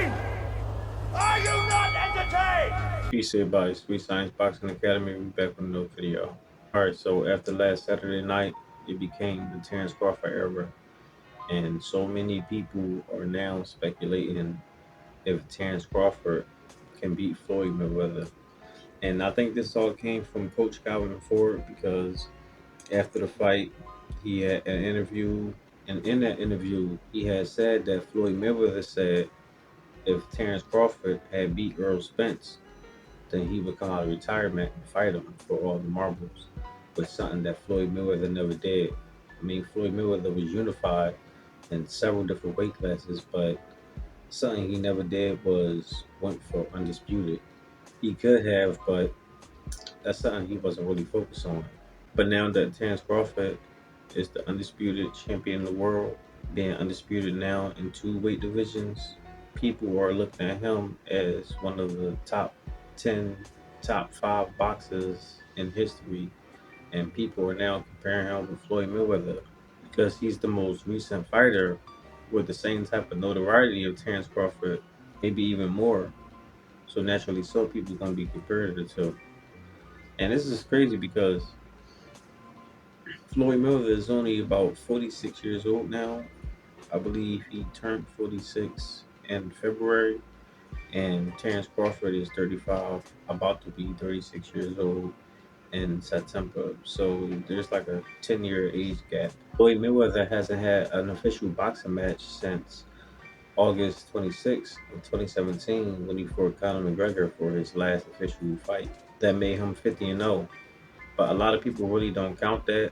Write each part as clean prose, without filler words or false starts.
entertained? Are you not entertained? Peace, everybody. Sweet Science Boxing Academy. We back with another video. All right, so after last Saturday night, it became the Terence Crawford era, and so many people are now speculating if Terence Crawford can beat Floyd Mayweather. And I think this all came from Coach Calvin Ford because after the fight, he had an interview, and in that interview, he had said that Floyd Mayweather said if Terence Crawford had beat Earl Spence, then he would come out of retirement and fight him for all the marbles, but something that Floyd Mayweather never did. I mean, Floyd Mayweather was unified in several different weight classes, but something he never did was went for undisputed. He could have, but that's something he wasn't really focused on. But now that Terence Crawford is the undisputed champion of the world, being undisputed now in two weight divisions, people are looking at him as one of the top 10, top 5 boxers in history. And people are now comparing him with Floyd Mayweather because he's the most recent fighter with the same type of notoriety of Terence Crawford, maybe even more. So naturally, so people are going to be comparing the two. And this is crazy because Floyd Mayweather is only about 46 years old now. I believe he turned 46 in February, and Terence Crawford is 35, about to be 36 years old in September. So there's like a 10-year age gap. Floyd Mayweather hasn't had an official boxing match since August 26th of 2017 when he fought Conor McGregor for his last official fight. That made him 50-0. But a lot of people really don't count that.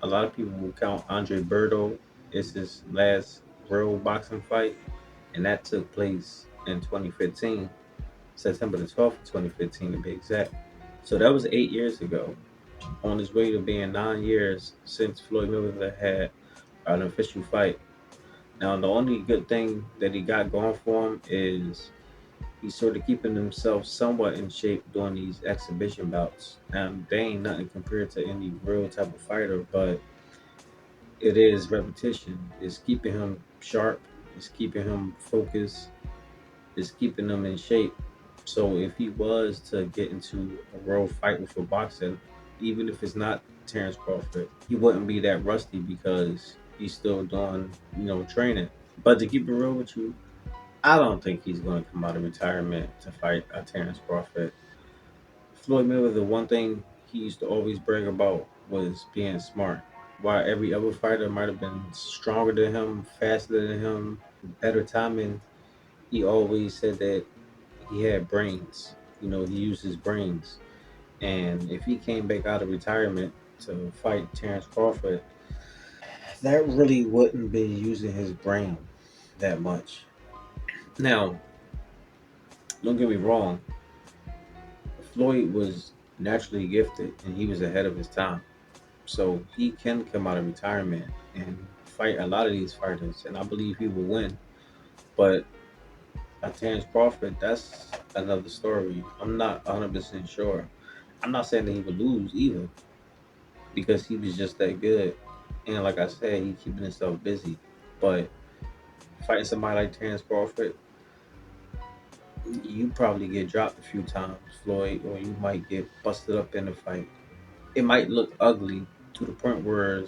A lot of people will count Andre Berto as his last real boxing fight, and that took place in 2015, September the 12th of 2015 to be exact. So that was 8 years ago, on his way to being 9 years since Floyd Mayweather had an official fight. Now, the only good thing that he got going for him is he's sort of keeping himself somewhat in shape during these exhibition bouts. They ain't nothing compared to any real type of fighter, but it is repetition. It's keeping him sharp. It's keeping him focused. It's keeping him in shape. So if he was to get into a real fight with a boxer, even if it's not Terence Crawford, he wouldn't be that rusty because he's still doing, training. But to keep it real with you, I don't think he's going to come out of retirement to fight Terence Crawford. Floyd Mayweather, one thing he used to always brag about was being smart. While every other fighter might have been stronger than him, faster than him, better timing, he always said that he had brains. He used his brains. And if he came back out of retirement to fight Terence Crawford, that really wouldn't be using his brain that much. Now, don't get me wrong, Floyd was naturally gifted and he was ahead of his time. So he can come out of retirement and fight a lot of these fighters, and I believe he will win. But Terence Crawford, that's another story. I'm not 100% sure. I'm not saying that he would lose either because he was just that good. And like I said, he's keeping himself busy. But fighting somebody like Terence Crawford, you probably get dropped a few times, Floyd, or you might get busted up in the fight. It might look ugly to the point where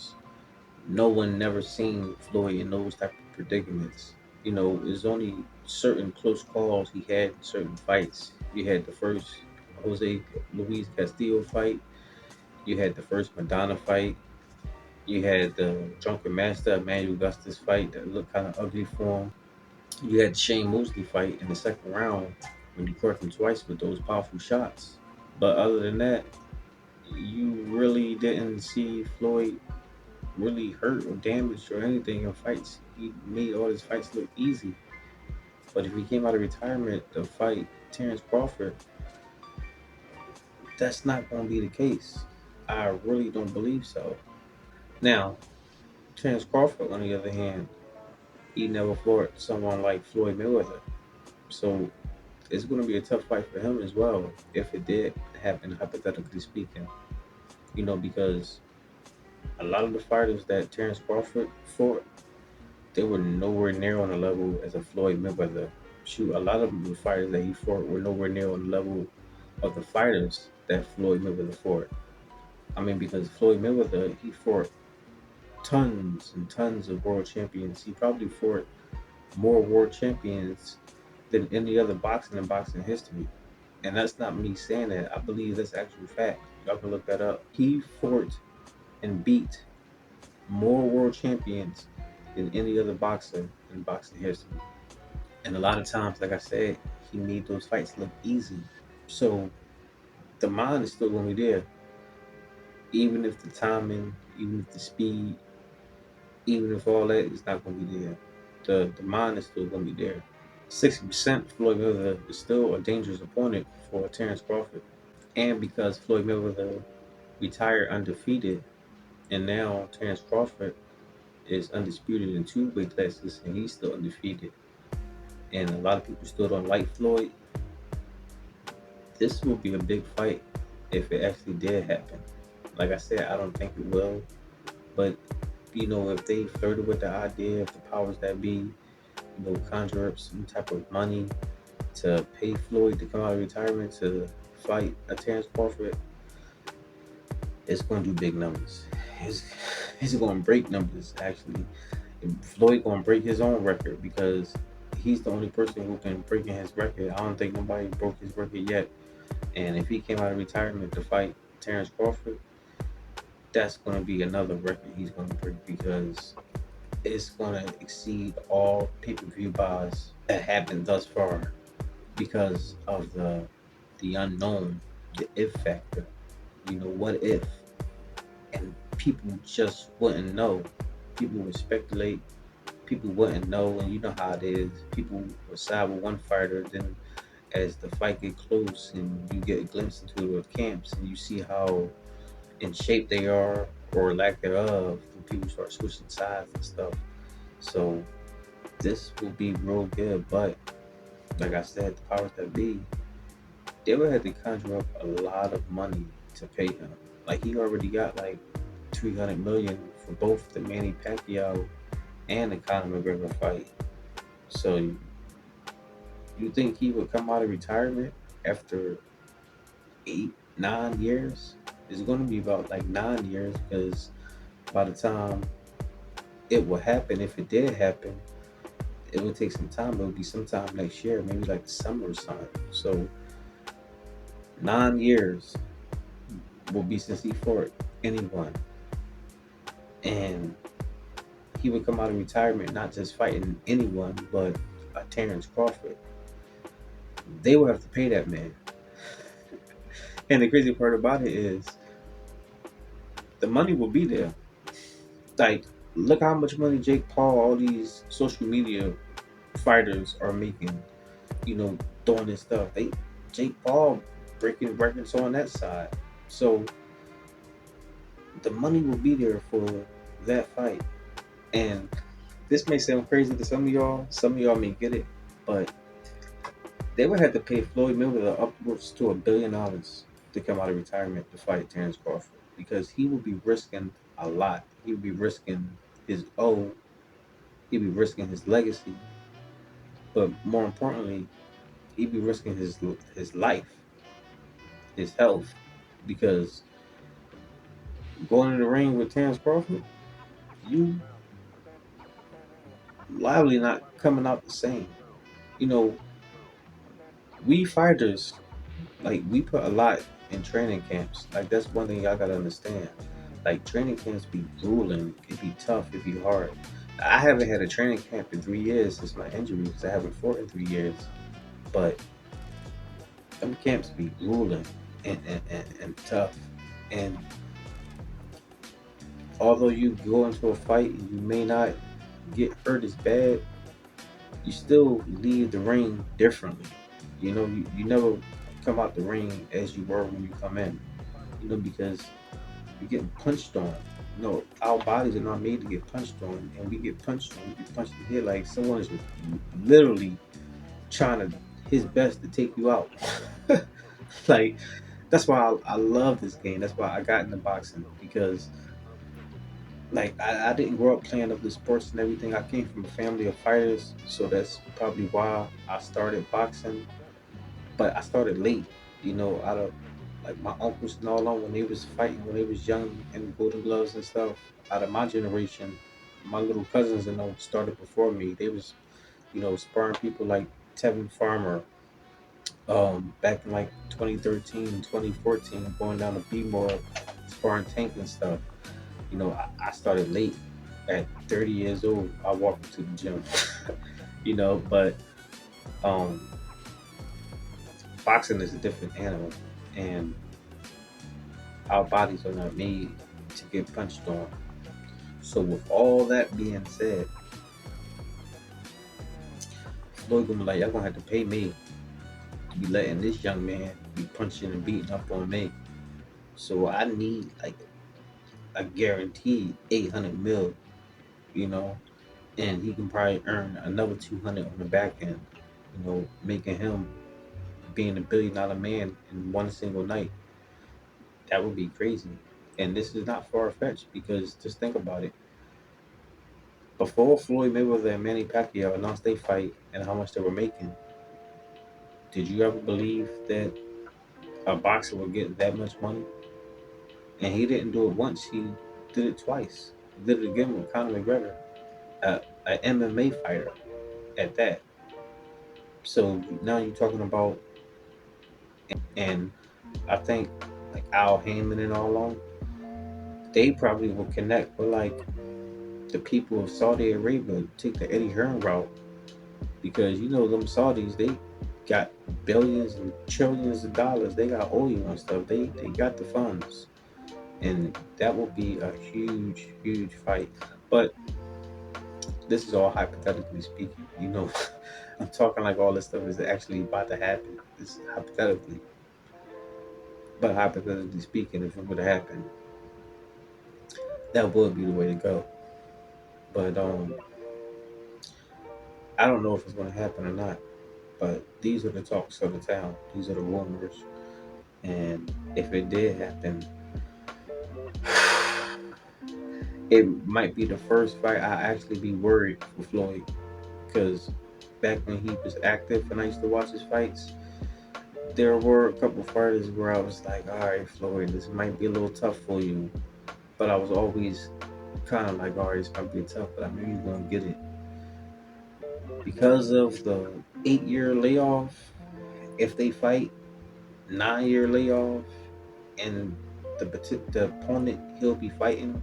no one never seen Floyd in those type of predicaments. There's only certain close calls he had in certain fights. You had the first Jose Luis Castillo fight. You had the first Madonna fight. You had the Drunken Master Emmanuel Augustus fight that looked kind of ugly for him. You had Shane Mosley fight in the second round when he caught him twice with those powerful shots. But other than that, you really didn't see Floyd really hurt or damaged or anything in fights. He made all his fights look easy. But if he came out of retirement to fight Terence Crawford, that's not going to be the case. I really don't believe so. Now, Terence Crawford, on the other hand, he never fought someone like Floyd Mayweather. So it's going to be a tough fight for him as well, if it did happen, hypothetically speaking. Because a lot of the fighters that Terence Crawford fought, they were nowhere near on the level as a Floyd Mayweather. shoot, a lot of the fighters that he fought were nowhere near on the level of the fighters that Floyd Mayweather fought. I mean, because Floyd Mayweather, he fought tons and tons of world champions. He probably fought more world champions than any other boxing in boxing history. And that's not me saying that. I believe that's actual fact. Y'all can look that up. He fought and beat more world champions than any other boxer in boxing history. And a lot of times, like I said, he made those fights look easy. So the mind is still going to be there, even if the timing, even if the speed, even if all that is not going to be there. The mind is still going to be there. 60% Floyd Mayweather is still a dangerous opponent for Terence Crawford. And because Floyd Mayweather retired undefeated, and now Terence Crawford is undisputed in two weight classes, and he's still undefeated. And a lot of people still don't like Floyd. This will be a big fight if it actually did happen. Like I said, I don't think it will. But if they flirted with the idea, if the powers that be, conjure up some type of money to pay Floyd to come out of retirement to fight a Terence Crawford, it's going to do big numbers. It's going to break numbers, actually. Floyd going to break his own record because he's the only person who can break his record. I don't think nobody broke his record yet. And if he came out of retirement to fight Terence Crawford, that's going to be another record he's going to break because it's going to exceed all pay-per-view buys that happened thus far because of the unknown, the if factor. What if? And people just wouldn't know. People would speculate. People wouldn't know, and you know how it is. People would side with one fighter, then as the fight get close and you get a glimpse into the camps and you see how in shape they are or lack thereof, and people start switching sides and stuff. So this will be real good, but like I said, the powers that be, they would have to conjure up a lot of money to pay him. Like he already got like 300 million for both the Manny Pacquiao and the Conor McGregor fight. So you think he would come out of retirement after 8, 9 years? It's going to be about like 9 years because by the time it will happen, if it did happen, it would take some time. It would be sometime next year, maybe like the summer or something. So 9 years will be since he fought anyone, and he would come out of retirement not just fighting anyone, but a Terence Crawford. They will have to pay that man. And the crazy part about it is the money will be there. Like, look how much money Jake Paul, all these social media fighters are making, doing this stuff. Jake Paul breaking records on that side. So the money will be there for that fight. And this may sound crazy to some of y'all. Some of y'all may get it, but they would have to pay Floyd Mayweather upwards to $1 billion to come out of retirement to fight Terence Crawford because he would be risking a lot. He would be risking his he'd be risking his legacy, but more importantly, he'd be risking his life, his health, because going in the ring with Terence Crawford, you lively not coming out the same. You know, we fighters, like, we put a lot in training camps. Like, that's one thing y'all gotta understand. Like, training camps be grueling, it be tough, it be hard. I haven't had a training camp in 3 years since my injury because I haven't fought in 3 years. But them camps be grueling and tough. And although you go into a fight and you may not get hurt as bad, you still leave the ring differently. You never come out the ring as you were when you come in. Because you're getting punched on. Our bodies are not made to get punched on, and we get punched on. We get punched in the head like someone is literally trying to his best to take you out. Like, that's why I love this game. That's why I got into boxing, because Like I didn't grow up playing up the sports and everything. I came from a family of fighters, so that's probably why I started boxing. But I started late, out of like my uncles and all on when they was fighting when they was young and Golden Gloves and stuff. Out of my generation, my little cousins and all started before me. They was, sparring people like Tevin Farmer, back in like 2013, 2014, going down to B-More, sparring Tank and stuff. I started late. At 30 years old, I walked into the gym. But um, boxing is a different animal, and our bodies are not made to get punched on. So, with all that being said, Floyd gonna be like, y'all gonna have to pay me to be letting this young man be punching and beating up on me. So I need like a guaranteed 800 mil, you know, and he can probably earn another 200 on the back end, making him being $1 billion man in one single night. That would be crazy. And this is not far fetched because just think about it. Before Floyd Mayweather and Manny Pacquiao announced they fight and how much they were making, did you ever believe that a boxer would get that much money? And he didn't do it once; he did it twice. He did it again with Conor McGregor, an MMA fighter at that. So now you're talking about, and I think like Al Heyman and all on, they probably will connect with like the people of Saudi Arabia, take the Eddie Hearn route, because them Saudis, they got billions and trillions of dollars. They got oil and stuff. They got the funds, and that will be a huge, huge fight. But this is all hypothetically speaking. I'm talking like all this stuff is actually about to happen. It's hypothetically, but hypothetically speaking, if it would have happened, that would be the way to go. But I don't know if it's going to happen or not. But these are the talks of the town. These are the rumors. And if it did happen, it might be the first fight I actually be worried for Floyd. Because back when he was active and I used to watch his fights, there were a couple fighters where I was like, all right, Floyd, this might be a little tough for you. But I was always kind of like, all right, it's going to be tough, but I knew you were going to get it. Because of the 8-year layoff, if they fight, 9-year layoff, and the opponent he'll be fighting,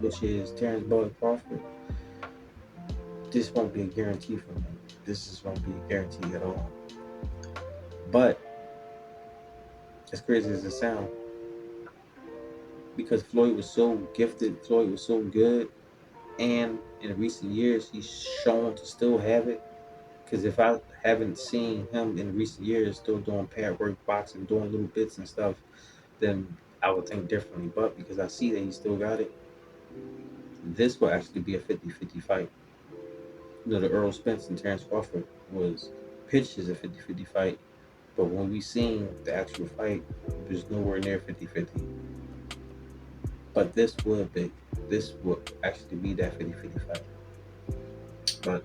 which is Terence Crawford, this won't be a guarantee for him. This just won't be a guarantee at all. But as crazy as it sounds, because Floyd was so gifted, Floyd was so good, and in recent years he's shown to still have it. Because if I haven't seen him in recent years still doing pad work, boxing, doing little bits and stuff, then I would think differently. But because I see that he still got it, this will actually be a 50-50 fight. The Earl Spence and Terence Crawford was pitched as a 50-50 fight. But when we seen the actual fight, it was nowhere near 50-50. But this would actually be that 50-50 fight. But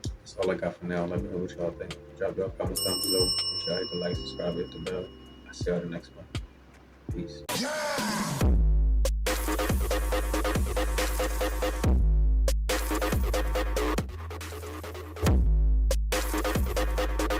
that's all I got for now. Let me know what y'all think. Drop your comments down below. Make sure I hit the like, subscribe, hit the bell. I'll see y'all in the next one. Peace.